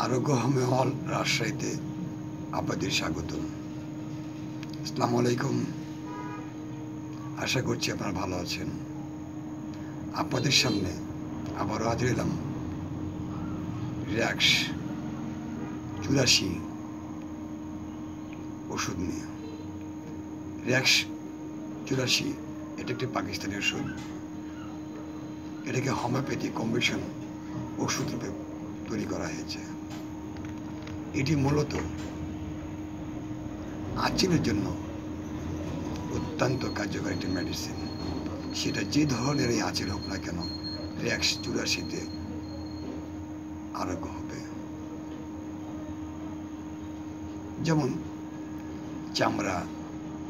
আরোগ্য হোমিও হল রাজশাহীতে আপনাদের স্বাগতম। আসসালামু আলাইকুম। আশা করছি আপনারা ভালো আছেন। আপনাদের সামনে আবারও হাজির এলাম র্যাক্স 84 ওষুধ নিয়ে। র্যাক্স 84 এটা একটি পাকিস্তানি ওষুধ। এটাকে হোমিওপ্যাথি কম্বিনেশন ওষুধ রূপে তৈরি করা হয়েছে। এটি মূলত আঁচিলের জন্য অত্যন্ত কার্যকরী একটি মেডিসিন। সেটা যে ধরনের এই আঁচিল হোক না কেন, র্যাক্স 84-তে আরোগ্য হবে। যেমন চামড়া,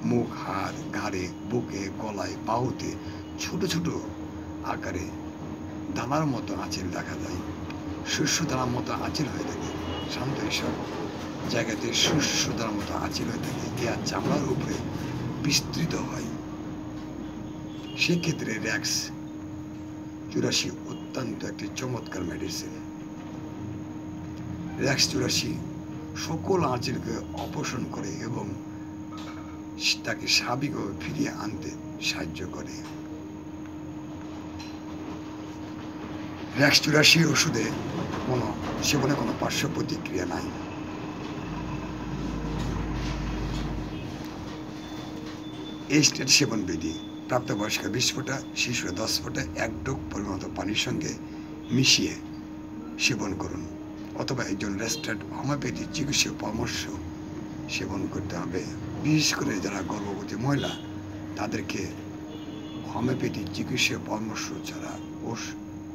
মুখ, হাড়, ঘাড়ে, বুকে, গলায়, বাহুতে ছোট ছোট আকারে দানার মতো আঁচিল দেখা যায়। শস্য দানার মতো আঁচিল হয়ে থাকে। শান্ত এইসব জায়গাতে শস্য দানার মতো আঁচিল হয়ে থাকে, ইয়া চামড়ার উপরে বিস্তৃত হয়। সেক্ষেত্রে র্যাক্স 84 অত্যন্ত একটি চমৎকার মেডিসিন। র্যাক্স 84 সকল আঁচিলকে অপসারণ করে এবং তাকে স্বাভাবিকভাবে ফিরিয়ে আনতে সাহায্য করে। র্যাক্স 84 ওষুধে সেবনে কোনো পার্শ্ব প্রতিক্রিয়া নাই। এই স্টেট সেবন বিধি: প্রাপ্তবয়স্ক 20 ফোঁটা, শিশুরা 10 ফোঁটা 1 ডোজ পরিমাণ পানির সঙ্গে মিশিয়ে সেবন করুন, অথবা একজন রেজিস্টার্ড হোমিওপ্যাথি চিকিৎসক পরামর্শ সেবন করতে হবে। বিশেষ করে যারা গর্ভবতী মহিলা, তাদেরকে হোমিওপ্যাথি চিকিৎসক পরামর্শ ছাড়া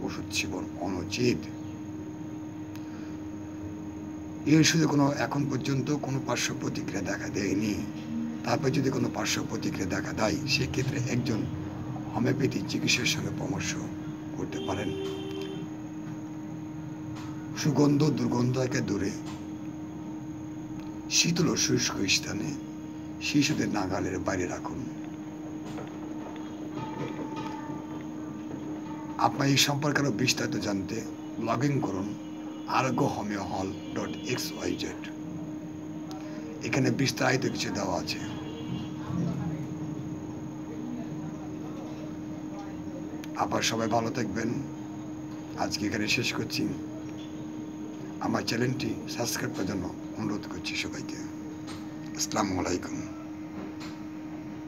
ওষুধ সেবন অনুচিত। এই ওষুধে এখন পর্যন্ত কোনো পার্শ্ব প্রতিক্রিয়া দেখা দেয়নি। তারপর যদি কোনো পার্শ্ব প্রতিক্রিয়া দেখা দেয়, সেক্ষেত্রে একজন হোমিওপ্যাথি চিকিৎসকের সঙ্গে পরামর্শ করতে পারেন। সুগন্ধ দুর্গন্ধ থেকে দূরে শীতল ও শুষ্ক স্থানে শিশুদের নাগালের বাইরে রাখুন। আপনার এই সম্পর্কে আরও বিস্তারিত জানতে লগ ইন করুন aroghohomeohall.xyz। এখানে বিস্তারিত কিছু দেওয়া আছে। আবার সবাই ভালো থাকবেন। আজকে এখানে শেষ করছি। আমার চ্যানেলটি সাবস্ক্রাইব করার জন্য অনুরোধ করছি সবাইকে। আসসালামু আলাইকুম।